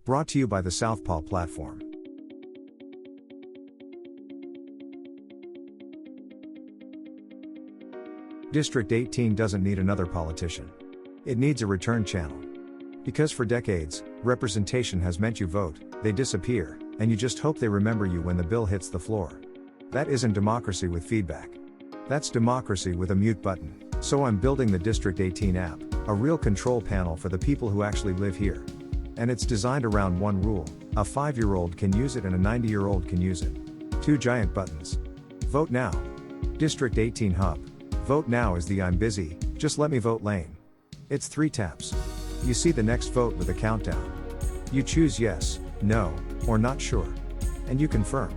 Brought to you by the Southpaw Platform. District 18 doesn't need another politician. It needs a return channel. Because for decades, representation has meant you vote, they disappear, and you just hope they remember you when the bill hits the floor. That isn't democracy with feedback. That's democracy with a mute button. So I'm building the District 18 app, a real control panel for the people who actually live here. And it's designed around one rule: a 5-year-old can use it and a 90-year-old can use it. 2 giant buttons. Vote now. District 18 Hub. Vote now is the I'm busy, just let me vote lane. It's 3 taps. You see the next vote with a countdown. You choose yes, no, or not sure. And you confirm.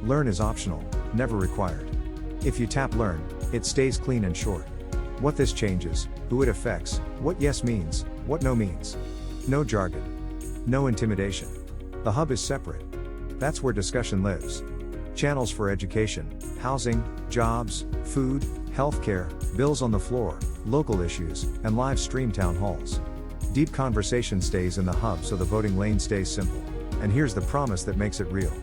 Learn is optional, never required. If you tap learn, it stays clean and short. What this changes, who it affects, what yes means, what no means. No jargon. No intimidation. The hub is separate. That's where discussion lives. Channels for education, housing, jobs, food, healthcare, bills on the floor, local issues, and live stream town halls. Deep conversation stays in the hub so the voting lane stays simple. And here's the promise that makes it real.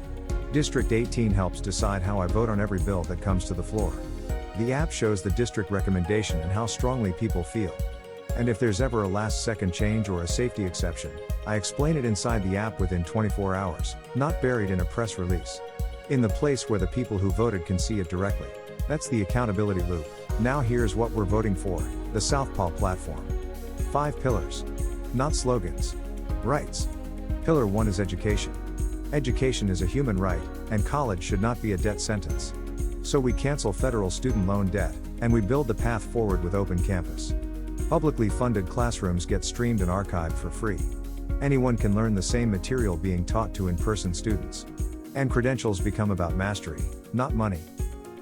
District 18 helps decide how I vote on every bill that comes to the floor. The app shows the district recommendation and how strongly people feel. And if there's ever a last-second change or a safety exception, I explain it inside the app within 24 hours, not buried in a press release. In the place where the people who voted can see it directly. That's the accountability loop. Now here's what we're voting for: the Southpaw Platform. 5 pillars. Not slogans. Rights. Pillar 1 is education. Education is a human right, and college should not be a debt sentence. So we cancel federal student loan debt, and we build the path forward with Open Campus. Publicly funded classrooms get streamed and archived for free. Anyone can learn the same material being taught to in-person students. And credentials become about mastery, not money.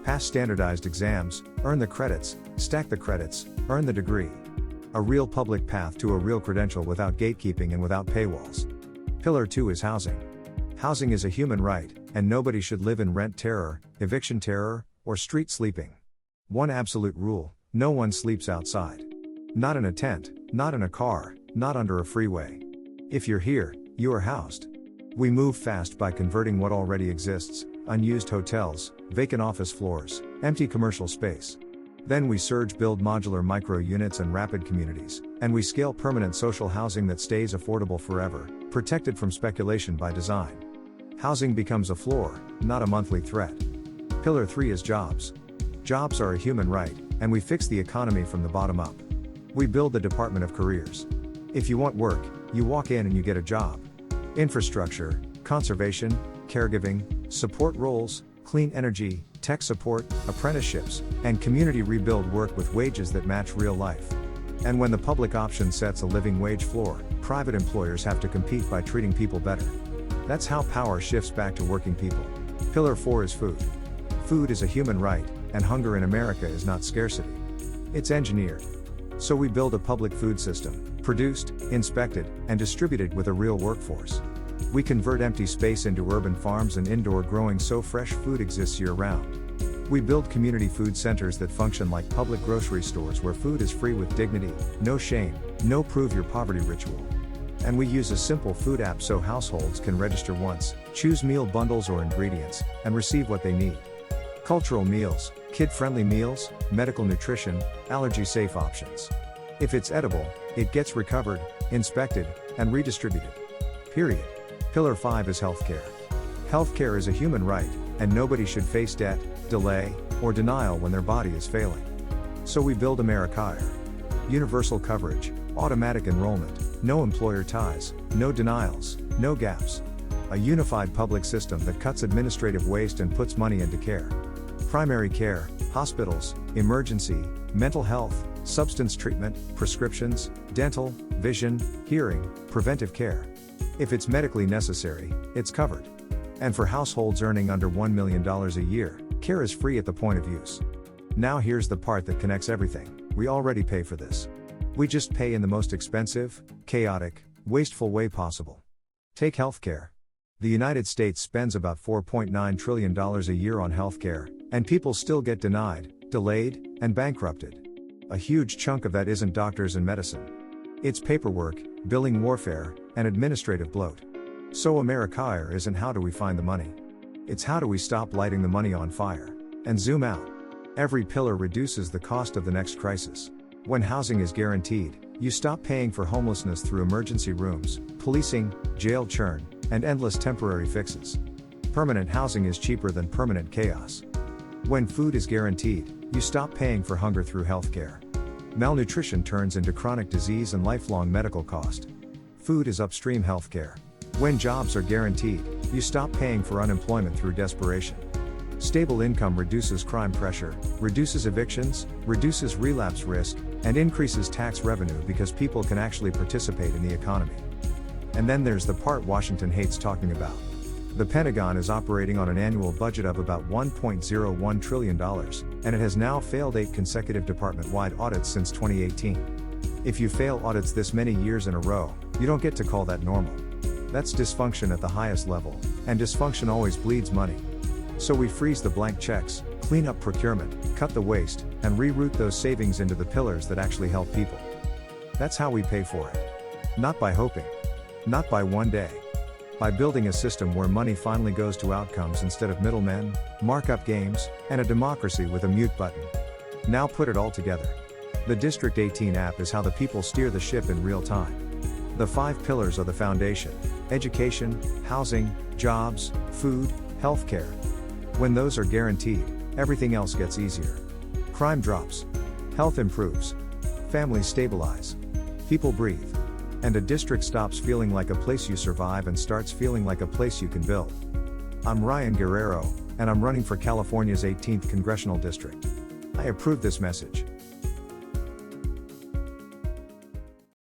Pass standardized exams, earn the credits, stack the credits, earn the degree. A real public path to a real credential without gatekeeping and without paywalls. Pillar 2 is housing. Housing is a human right, and nobody should live in rent terror, eviction terror, or street sleeping. One absolute rule: no one sleeps outside. Not in a tent, not in a car, not under a freeway. If you're here, you are housed. We move fast by converting what already exists: unused hotels, vacant office floors, empty commercial space. Then we surge build modular micro units and rapid communities, and we scale permanent social housing that stays affordable forever, protected from speculation by design. Housing becomes a floor, not a monthly threat. Pillar 3 is jobs. Jobs are a human right, and we fix the economy from the bottom up. We build the Department of Careers. If you want work, you walk in and you get a job. Infrastructure, conservation, caregiving, support roles, clean energy, tech support, apprenticeships, and community rebuild work with wages that match real life. And when the public option sets a living wage floor, private employers have to compete by treating people better. That's how power shifts back to working people. Pillar 4 is food. Food is a human right, and hunger in America is not scarcity. It's engineered. So we build a public food system, produced, inspected, and distributed with a real workforce. We convert empty space into urban farms and indoor growing so fresh food exists year-round. We build community food centers that function like public grocery stores where food is free with dignity, no shame, no prove your poverty ritual. And we use a simple food app so households can register once, choose meal bundles or ingredients, and receive what they need. Cultural meals, kid-friendly meals, medical nutrition, allergy-safe options. If it's edible, it gets recovered, inspected, and redistributed. Period. Pillar 5 is healthcare. Healthcare is a human right, and nobody should face debt, delay, or denial when their body is failing. So we build AmeriCare. Universal coverage, automatic enrollment, no employer ties, no denials, no gaps. A unified public system that cuts administrative waste and puts money into care. Primary care, hospitals, emergency, mental health, substance treatment, prescriptions, dental, vision, hearing, preventive care. If it's medically necessary, it's covered. And for households earning under $1 million a year, care is free at the point of use. Now here's the part that connects everything: we already pay for this. We just pay in the most expensive, chaotic, wasteful way possible. Take healthcare. The United States spends about $4.9 trillion a year on healthcare, and people still get denied, delayed, and bankrupted. A huge chunk of that isn't doctors and medicine. It's paperwork, billing warfare, and administrative bloat. So AmeriCare isn't how do we find the money. It's how do we stop lighting the money on fire, and zoom out. Every pillar reduces the cost of the next crisis. When housing is guaranteed, you stop paying for homelessness through emergency rooms, policing, jail churn, and endless temporary fixes. Permanent housing is cheaper than permanent chaos. When food is guaranteed, you stop paying for hunger through healthcare. Malnutrition turns into chronic disease and lifelong medical cost. Food is upstream healthcare. When jobs are guaranteed, you stop paying for unemployment through desperation. Stable income reduces crime pressure, reduces evictions, reduces relapse risk, and increases tax revenue because people can actually participate in the economy. And then there's the part Washington hates talking about. The Pentagon is operating on an annual budget of about $1.01 trillion, and it has now failed 8 consecutive department-wide audits since 2018. If you fail audits this many years in a row, you don't get to call that normal. That's dysfunction at the highest level, and dysfunction always bleeds money. So we freeze the blank checks, clean up procurement, cut the waste, and reroute those savings into the pillars that actually help people. That's how we pay for it. Not by hoping. Not by one day. By building a system where money finally goes to outcomes instead of middlemen, markup games, and a democracy with a mute button. Now put it all together. The District 18 app is how the people steer the ship in real time. The 5 pillars are the foundation: education, housing, jobs, food, healthcare. When those are guaranteed, everything else gets easier. Crime drops. Health improves. Families stabilize. People breathe. And a district stops feeling like a place you survive and starts feeling like a place you can build. I'm Ryan Guerrero, and I'm running for California's 18th Congressional District. I approve this message.